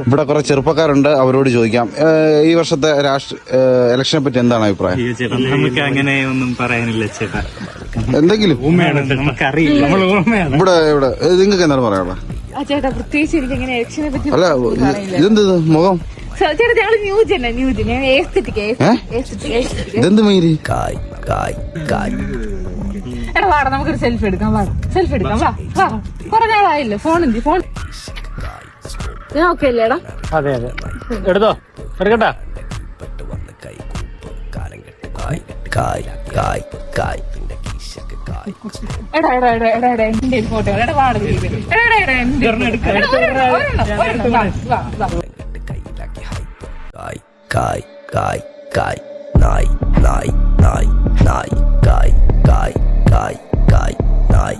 ഇവിടെ കുറെ ചെറുപ്പക്കാരുണ്ട്, അവരോട് ചോദിക്കാം. ഈ വർഷത്തെ ഇലക്ഷനെ പറ്റി എന്താണ് അഭിപ്രായം? നമുക്ക് അങ്ങനെ ഒന്നും പറയാനില്ല ചേട്ടാ. എന്തെങ്കിലും നമുക്കറിയില്ല. ഇവിടെ നിങ്ങൾക്ക് എന്താണ് പറയാനുള്ളത്? ചേട്ടാ പ്രത്യേകിച്ച് എനിക്ക് അങ്ങനെ ഇലക്ഷനെ പറ്റി അല്ല, ഇതെന്ത് മുഖം? ചേട്ടാ ഞങ്ങള് ന്യൂജൻ ഇതെന്ത് മയില്? എടാ വാടാ നമുക്കൊരു സെൽഫി എടുക്കാം. വാ കുറെ നാളായില്ലേ ഫോൺ ഞാൻ ഓക്കെ അല്ലേടാ? അതെ എടുത്തോ, എടുക്കട്ടാ. എടാ എന്റെ ഫോട്ടോ എടാ വാട Nai